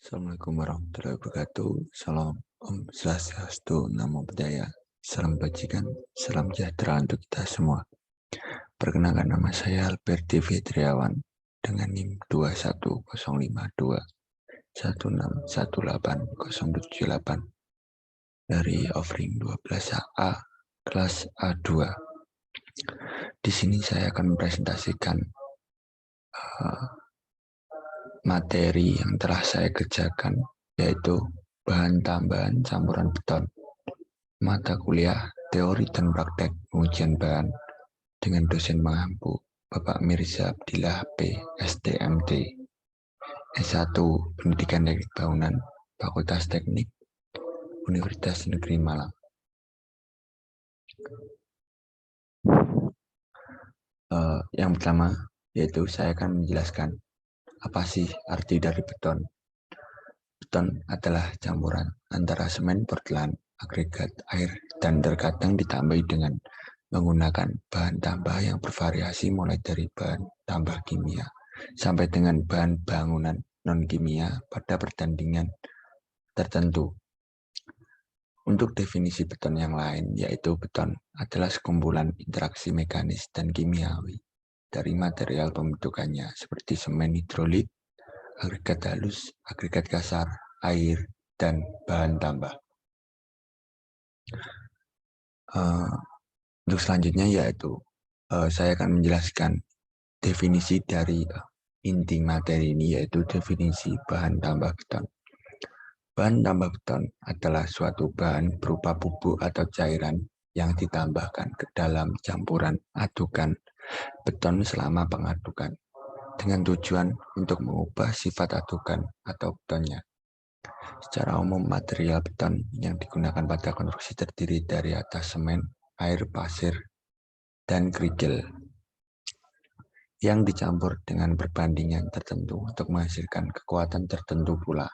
Assalamualaikum warahmatullahi wabarakatuh. Salam Om Swastiastu, Namo Buddhaya. Salam bajikan, salam sejahtera untuk kita semua. Perkenalkan, nama saya Alberti Fitriawan dengan NIM 21052 1618078 dari offering 12A kelas A2. Di sini saya akan mempresentasikan materi yang telah saya kerjakan, yaitu bahan tambahan campuran beton, mata kuliah teori dan praktek pengujian bahan dengan dosen pengampu Bapak Mirza Abdillah P. STMT, S1 Pendidikan Teknik Bangunan, Fakultas Teknik, Universitas Negeri Malang. Yang pertama, yaitu saya akan menjelaskan apa sih arti dari beton. Beton adalah campuran antara semen, portland, agregat, air, dan terkadang ditambahi dengan menggunakan bahan tambah yang bervariasi mulai dari bahan tambah kimia sampai dengan bahan bangunan non-kimia pada pertandingan tertentu. Untuk definisi beton yang lain, yaitu beton adalah sekumpulan interaksi mekanis dan kimiawi dari material pembentukannya seperti semen hidrolit, agregat halus, agregat kasar, air, dan bahan tambah. Untuk selanjutnya yaitu saya akan menjelaskan definisi dari inti materi ini, yaitu definisi bahan tambah beton. Bahan tambah beton adalah suatu bahan berupa bubuk atau cairan yang ditambahkan ke dalam campuran adukan beton selama pengadukan dengan tujuan untuk mengubah sifat adukan atau betonnya. Secara umum, material beton yang digunakan pada konstruksi terdiri dari atas semen, air, pasir, dan kerikil yang dicampur dengan perbandingan tertentu untuk menghasilkan kekuatan tertentu pula.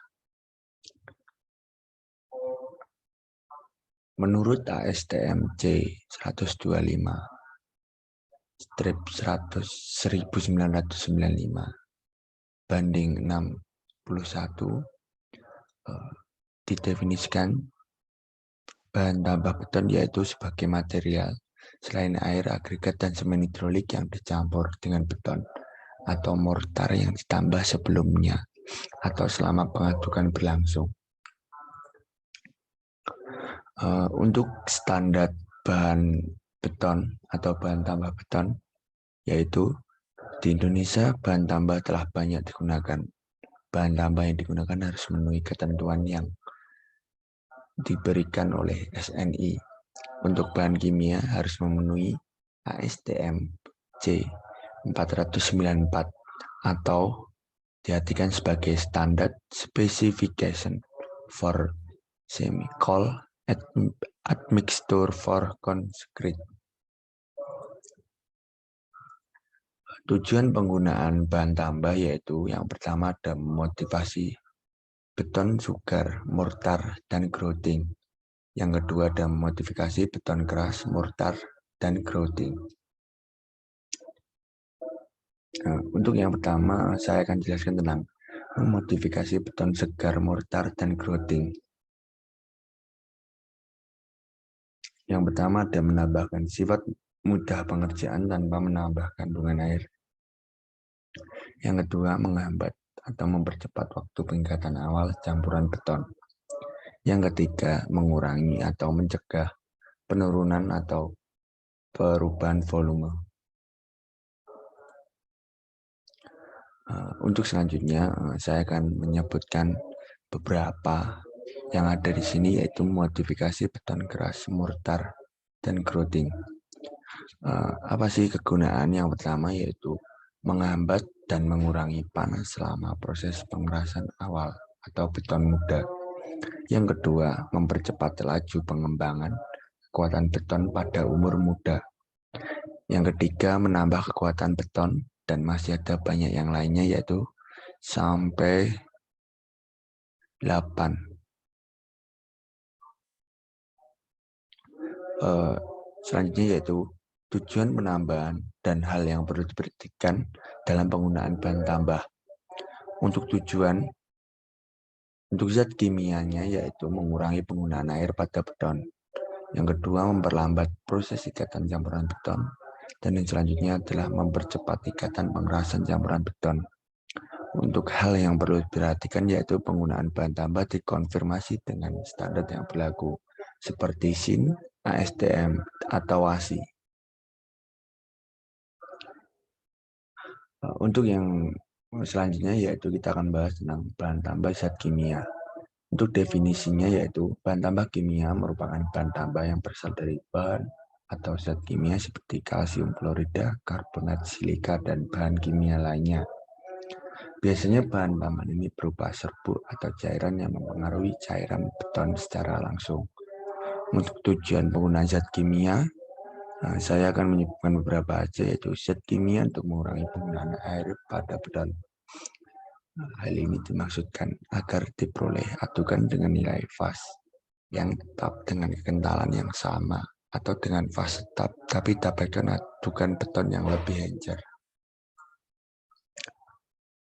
Menurut ASTM C125/1995 banding 61 didefinisikan bahan tambah beton yaitu sebagai material selain air, agregat, dan semen hidrolik yang dicampur dengan beton atau mortar yang ditambah sebelumnya atau selama pengadukan berlangsung. Untuk standar bahan beton atau bahan tambah beton, yaitu di Indonesia bahan tambah telah banyak digunakan. Bahan tambah yang digunakan harus memenuhi ketentuan yang diberikan oleh SNI. Untuk bahan kimia harus memenuhi ASTM C494 atau diartikan sebagai Standard Specification for Chemical Admixture for Concrete. Tujuan penggunaan bahan tambah yaitu yang pertama ada motivasi beton sugar, mortar, dan grouting. Yang kedua ada modifikasi beton keras, mortar, dan grouting. Nah, untuk yang pertama saya akan jelaskan tentang modifikasi beton segar, mortar, dan grouting. Yang pertama ada menambahkan sifat mudah pengerjaan tanpa menambah kandungan air. Yang kedua menghambat atau mempercepat waktu peningkatan awal campuran beton. Yang ketiga mengurangi atau mencegah penurunan atau perubahan volume. Untuk selanjutnya saya akan menyebutkan beberapa yang ada di sini, yaitu modifikasi beton keras, mortar, dan grouting. Apa sih kegunaan? Yang pertama yaitu menghambat dan mengurangi panas selama proses pengerasan awal atau beton muda. Yang kedua, mempercepat laju pengembangan kekuatan beton pada umur muda. Yang ketiga, menambah kekuatan beton, dan masih ada banyak yang lainnya yaitu sampai 8. Selanjutnya yaitu tujuan penambahan dan hal yang perlu diperhatikan dalam penggunaan bahan tambah. Untuk tujuan Untuk zat kimianya yaitu mengurangi penggunaan air pada beton. Yang kedua, memperlambat proses ikatan campuran beton. Dan yang selanjutnya adalah mempercepat ikatan pengerasan campuran beton. Untuk hal yang perlu diperhatikan yaitu penggunaan bahan tambah dikonfirmasi dengan standar yang berlaku, seperti SIN, ASTM, atau ASI. Untuk yang selanjutnya yaitu kita akan bahas tentang bahan tambah zat kimia. Untuk definisinya yaitu bahan tambah kimia merupakan bahan tambah yang berasal dari bahan atau zat kimia seperti kalsium klorida, karbonat silika, dan bahan kimia lainnya. Biasanya bahan tambahan ini berupa serbuk atau cairan yang mempengaruhi cairan beton secara langsung. Untuk tujuan penggunaan zat kimia, saya akan menyebutkan beberapa aja, yaitu zat kimia untuk mengurangi penggunaan air pada beton. Hal ini dimaksudkan agar diperoleh adukan dengan nilai faz yang tetap dengan kekentalan yang sama, atau dengan faz tetap tapi dapatkan adukan beton yang lebih encer.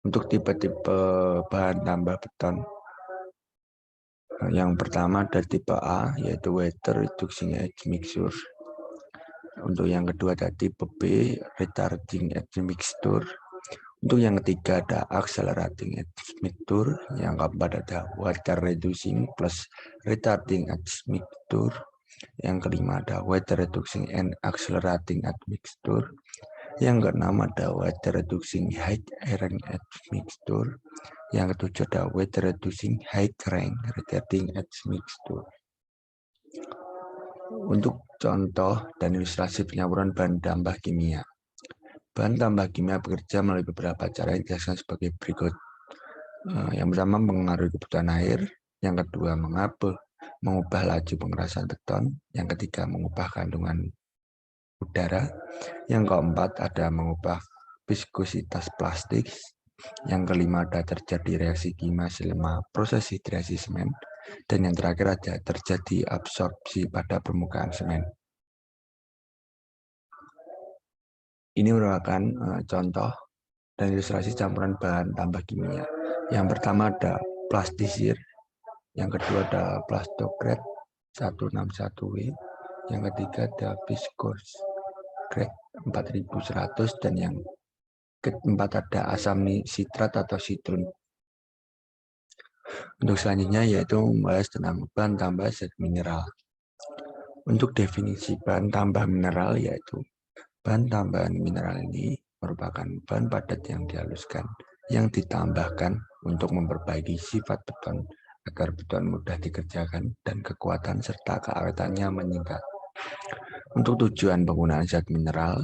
Untuk tipe-tipe bahan tambah beton, yang pertama ada tipe A, yaitu water reducing admixture. Untuk yang kedua ada tipe B, retarding admixture. Untuk yang ketiga ada accelerating admixture. Yang keempat ada water reducing plus retarding admixture. Yang kelima ada water reducing and accelerating admixture. Yang keenam ada water reducing high iron admixture. Yang ketujuh ada water reducing high grain retarding admixture. Untuk contoh dan ilustrasi penyampuran bahan tambah kimia. Bahan tambah kimia bekerja melalui beberapa cara yang dijelaskan sebagai berikut. Yang pertama, mengaruhi kebutuhan air. Yang kedua, mengubah laju pengerasan beton. Yang ketiga, mengubah kandungan udara. Yang keempat, ada mengubah viskositas plastik. Yang kelima, ada terjadi reaksi kimia selama proses hidrasi semen. Dan yang terakhir, ada terjadi absorpsi pada permukaan semen. Ini merupakan contoh dan ilustrasi campuran bahan tambah kimia. Yang pertama ada plastisir, yang kedua ada plastokret 161W, yang ketiga ada viskosgret 4100, dan yang keempat ada asam sitrat atau sitrun. Untuk selanjutnya yaitu membahas tentang bahan tambah zat mineral. Untuk definisi bahan tambah mineral yaitu bahan tambahan mineral ini merupakan bahan padat yang dihaluskan, yang ditambahkan untuk memperbaiki sifat beton agar beton mudah dikerjakan dan kekuatan serta keawetannya meningkat. Untuk tujuan penggunaan zat mineral,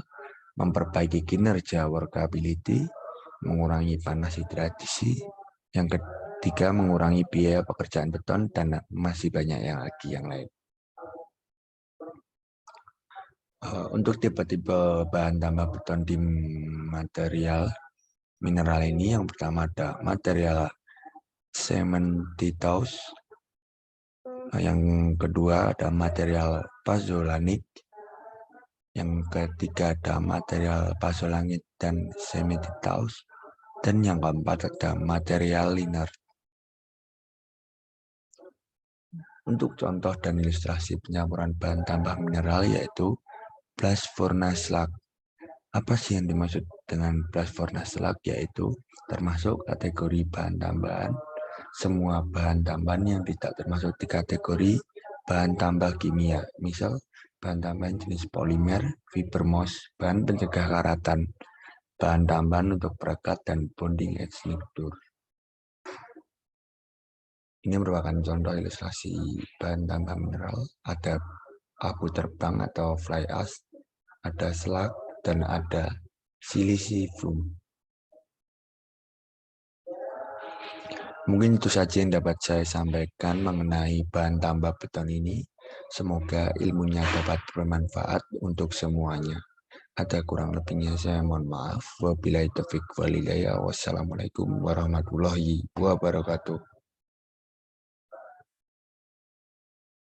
memperbaiki kinerja workability, mengurangi panas hidrasi, yang ketiga mengurangi biaya pekerjaan beton, dan masih banyak yang lain. Untuk tipe-tipe bahan tambah beton di material mineral ini, yang pertama ada material cementitious, yang kedua ada material pozzolanic, yang ketiga ada material pozzolanic dan cementitious, dan yang keempat ada material liner. Untuk contoh dan ilustrasi penyampuran bahan tambah mineral yaitu blast furnace slag. Apa sih yang dimaksud dengan blast furnace slag? Yaitu termasuk kategori bahan tambahan semua bahan tambahan yang tidak termasuk di kategori bahan tambah kimia. Misal bahan tambahan jenis polimer, fibermoss, bahan pencegah karatan, bahan tambahan untuk perekat dan bonding admixture. Ini merupakan contoh ilustrasi bahan tambah mineral. Ada abu terbang atau fly ash, ada slag, dan ada silicium. Mungkin itu saja yang dapat saya sampaikan mengenai bahan tambah beton ini. Semoga ilmunya dapat bermanfaat untuk semuanya. Ada kurang lebihnya saya mohon maaf. Wabillahi taufiq walhidayah. Wassalamualaikum warahmatullahi wabarakatuh.